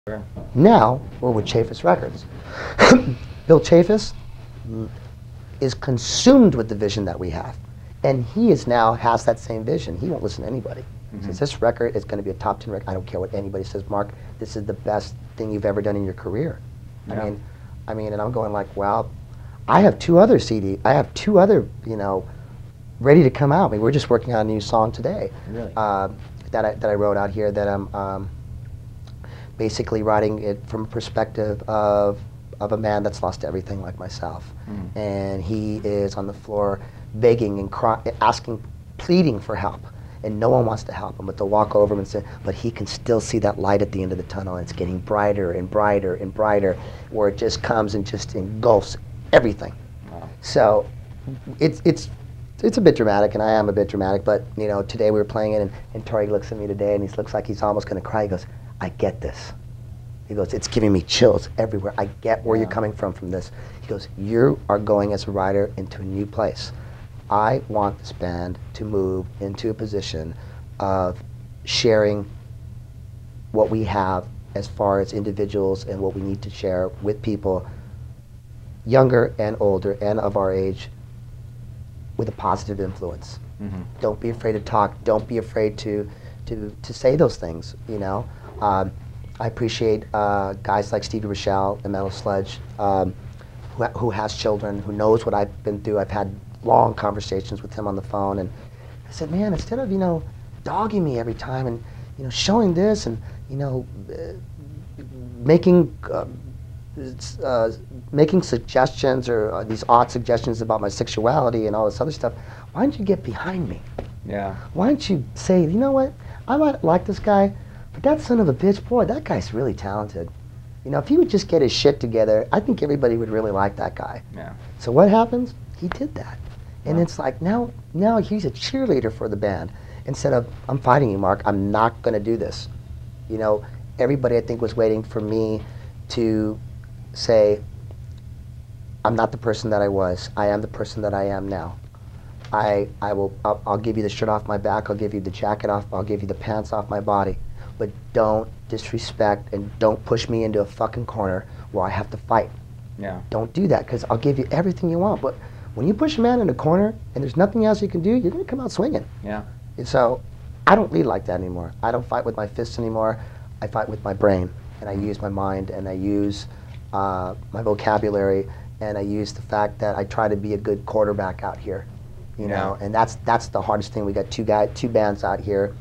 Sure. Now we're with Chaffetz Records. Bill Chaffetz is consumed with the vision that we have, and he is now has that same vision. He won't listen to anybody. Says this record is going to be a top 10 record. I don't care what anybody says. Mark, this is the best thing you've ever done in your career. Yeah. I mean, and I'm going like, well, I have two other CD. I have two other, ready to come out. I mean, we're just working on a new song today. Really? That I wrote out here. That I'm basically writing it from a perspective of a man that's lost everything like myself, and he is on the floor begging and asking, pleading for help. And no one wants to help him, but to walk over him and say, but he can still see that light at the end of the tunnel, and it's getting brighter and brighter and brighter, where it just comes and just engulfs everything. Wow. So it's a bit dramatic, and I am a bit dramatic, but today we were playing it, and Tori looks at me today, and he looks like he's almost going to cry. He goes, I get this. He goes, it's giving me chills everywhere. I get where you're coming from this. He goes, you are going as a writer into a new place. I want this band to move into a position of sharing what we have as far as individuals and what we need to share with people younger and older and of our age with a positive influence. Don't be afraid to talk. Don't be afraid to say those things, I appreciate guys like Stevie Rochelle and Metal Sludge, who has children, who knows what I've been through. I've had long conversations with him on the phone, and I said, man, instead of dogging me every time and showing this and making suggestions or these odd suggestions about my sexuality and all this other stuff, why don't you get behind me? Yeah. Why don't you say, you know what, I might like this guy, but that son of a bitch, boy, that guy's really talented. If he would just get his shit together, I think everybody would really like that guy. Yeah. So what happens? He did that. And it's like, now he's a cheerleader for the band. Instead of, I'm fighting you, Mark, I'm not going to do this. Everybody, I think, was waiting for me to say, I'm not the person that I was. I am the person that I am now. I'll give you the shirt off my back, I'll give you the jacket off, I'll give you the pants off my body. But don't disrespect and don't push me into a fucking corner where I have to fight. Yeah. Don't do that, because I'll give you everything you want. But when you push a man in a corner and there's nothing else you can do, you're going to come out swinging. Yeah. And so I don't lead like that anymore. I don't fight with my fists anymore. I fight with my brain, and I use my mind, and I use my vocabulary, and I use the fact that I try to be a good quarterback out here. And that's the hardest thing. We got two bands out here,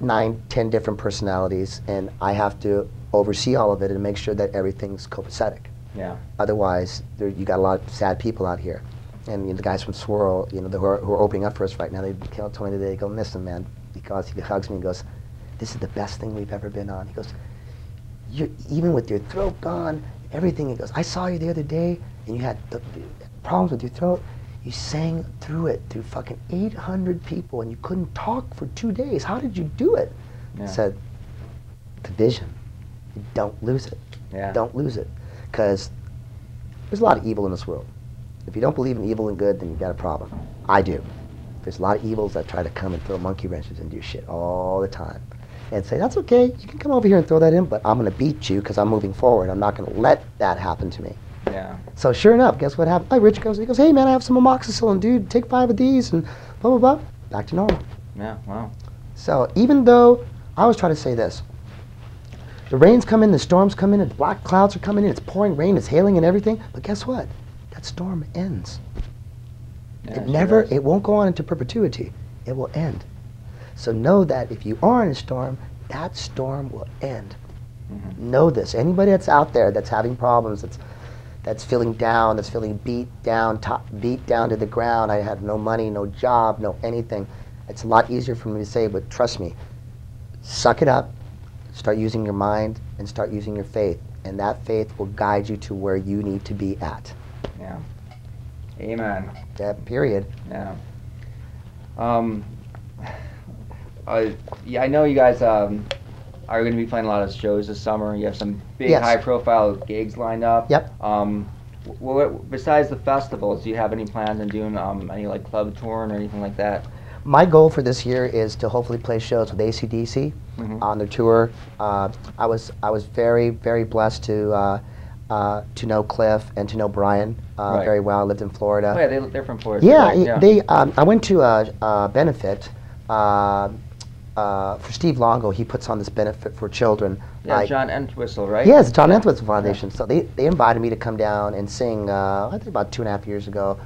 9, 10 different personalities, and I have to oversee all of it and make sure that everything's copacetic. Yeah. Otherwise, you got a lot of sad people out here. And the guys from Swirl, who are opening up for us right now, they told me today, they go, listen, man, because he hugs me and goes, this is the best thing we've ever been on. He goes, even with your throat gone, everything, he goes, I saw you the other day, and you had the problems with your throat. You sang through it, through fucking 800 people, and you couldn't talk for 2 days. How did you do it? Yeah. I said, the vision. Don't lose it. Yeah. Don't lose it. Because there's a lot of evil in this world. If you don't believe in evil and good, then you've got a problem. I do. There's a lot of evils that try to come and throw monkey wrenches and do shit all the time. And say, that's okay, you can come over here and throw that in, but I'm going to beat you because I'm moving forward. I'm not going to let that happen to me. Yeah. So sure enough, guess what happened? Rich goes, hey man, I have some amoxicillin, dude, take 5 of these, and blah, blah, blah. Back to normal. Yeah, wow. So even though, I always try to say this, the rains come in, the storms come in, and black clouds are coming in, it's pouring rain, it's hailing and everything, but guess what? That storm ends. Yeah, It won't go on into perpetuity. It will end. So know that if you are in a storm, that storm will end. Know this. Anybody that's out there that's having problems, that's feeling down, that's feeling beat down to the ground, I have no money, no job, no anything, it's a lot easier for me to say, but trust me, suck it up, start using your mind, and start using your faith, and that faith will guide you to where you need to be at. Yeah. Amen. That period. Yeah. Yeah, I know you guys are going to be playing a lot of shows this summer. You have some big, high-profile gigs lined up. Yep. Besides the festivals, do you have any plans on doing any like club touring or anything like that? My goal for this year is to hopefully play shows with AC/DC on their tour. I was very, very blessed to know Cliff and to know Brian very well. I lived in Florida. Oh, yeah, they're from Florida. Yeah, right? they. I went to a benefit for Steve Longo. He puts on this benefit for children. Yeah, John Entwistle, right? Yes, John Entwistle Foundation. So they invited me to come down and sing, I think about 2.5 years ago.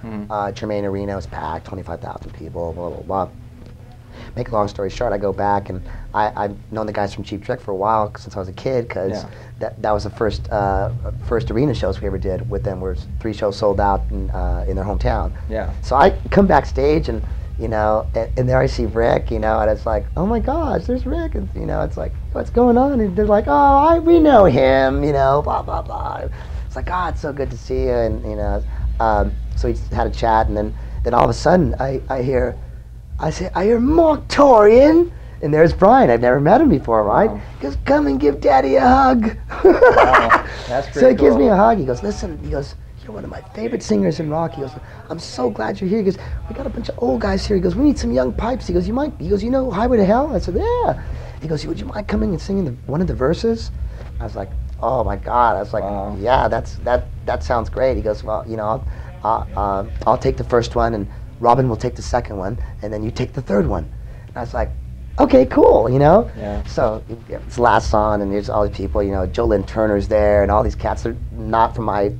Tremaine Arena was packed, 25,000 people, blah, blah, blah. Make a long story short, I go back, and I've known the guys from Cheap Trick for a while, since I was a kid, because that was the first arena shows we ever did with them, where 3 shows sold out in their hometown. Yeah. So I come backstage, and and there I see Rick, and it's like, oh my gosh, there's Rick, and it's like, what's going on? And they're like, oh, we know him, blah blah blah. It's like, oh, it's so good to see you, and so we had a chat, and then all of a sudden I hear Marq Torien, and there's Brian. I've never met him before, right? Wow. He goes, come and give Daddy a hug. Wow. That's pretty So he gives me a hug. He goes, listen, you're one of my favorite singers in rock. He goes, I'm so glad you're here. He goes, we got a bunch of old guys here. He goes, we need some young pipes. He goes, you know Highway to Hell? I said, yeah. He goes, would you mind coming and singing one of the verses? I was like, oh my God. I was like, yeah, that sounds great. He goes, well, I'll take the first one, and Robin will take the second one, and then you take the third one. And I was like, okay, cool, Yeah. So it's the last song, and there's all these people, Joe Lynn Turner's there, and all these cats are not from my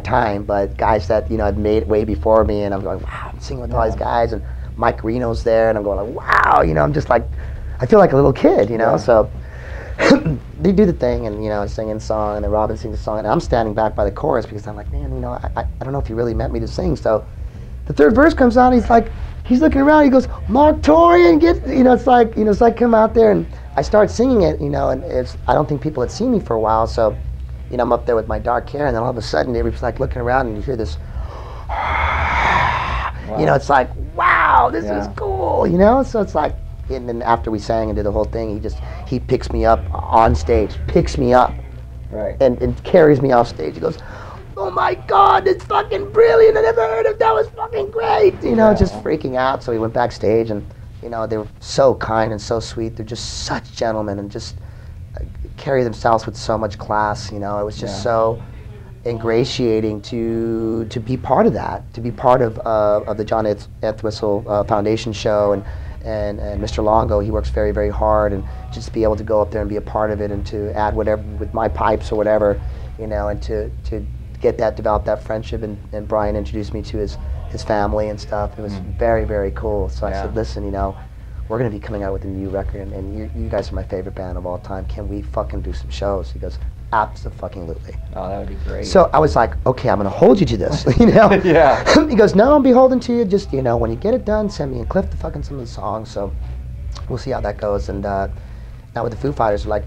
time, but guys that had made it way before me, and I'm going, wow, I'm singing with all these guys, and Mike Reno's there, and I'm going like, wow, I'm just like, I feel like a little kid, So they do the thing, and singing a song, and then Robin sings a song, and I'm standing back by the chorus because I'm like, man, I don't know if you really meant me to sing. So the third verse comes out, and he's looking around, he goes, Marq Torien, it's like come out there, and I start singing it, and I don't think people had seen me for a while, so I'm up there with my dark hair, and then all of a sudden everybody's like looking around, and you hear this, wow. It's like, wow, this is cool, So it's like, and then after we sang and did the whole thing, he picks me up on stage, right, and carries me off stage. He goes, oh my God, it's fucking brilliant, I never heard of that, was fucking great, just freaking out. So he went backstage, and they were so kind and so sweet. They're just such gentlemen, and just carry themselves with so much class. It was just so ingratiating to be part of that, to be part of the John Entwistle Foundation show, and Mr. Longo. He works very, very hard, and just be able to go up there and be a part of it, and to add whatever with my pipes or whatever, and to develop that friendship, and Brian introduced me to his family and stuff. It was very, very cool. So I said, listen, we're going to be coming out with a new record, and you guys are my favorite band of all time. Can we fucking do some shows? He goes, absolutely. Oh, that would be great. So I was like, okay, I'm going to hold you to this, Yeah. He goes, no, I'm beholden to you. Just, when you get it done, send me and Cliff some of the songs. So we'll see how that goes. And now with the Foo Fighters, I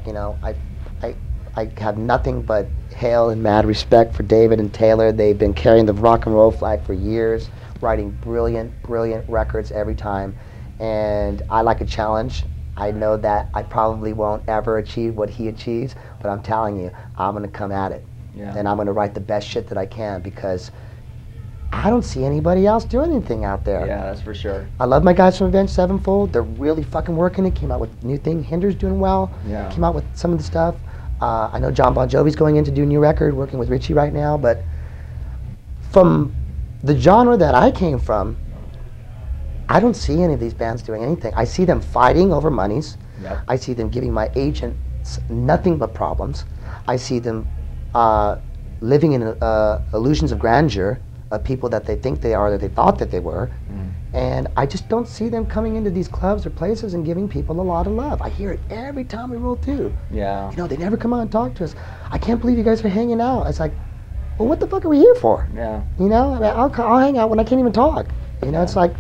have nothing but hail and mad respect for David and Taylor. They've been carrying the rock and roll flag for years, writing brilliant, brilliant records every time. And I like a challenge. I know that I probably won't ever achieve what he achieves, but I'm telling you, I'm going to come at it. Yeah. And I'm going to write the best shit that I can, because I don't see anybody else doing anything out there. Yeah, that's for sure. I love my guys from Avenged Sevenfold. They're really fucking working it. Came out with a new thing. Hinder's doing well. Yeah. Came out with some of the stuff. I know John Bon Jovi's going in to do a new record, working with Richie right now. But from the genre that I came from, I don't see any of these bands doing anything. I see them fighting over monies. Yep. I see them giving my agents nothing but problems. I see them living in illusions of grandeur of people that they think they are, that they thought that they were. And I just don't see them coming into these clubs or places and giving people a lot of love. I hear it every time we roll through. Yeah. They never come out and talk to us. I can't believe you guys are hanging out. It's like, well, what the fuck are we here for? Yeah. I mean, I'll hang out when I can't even talk. It's like,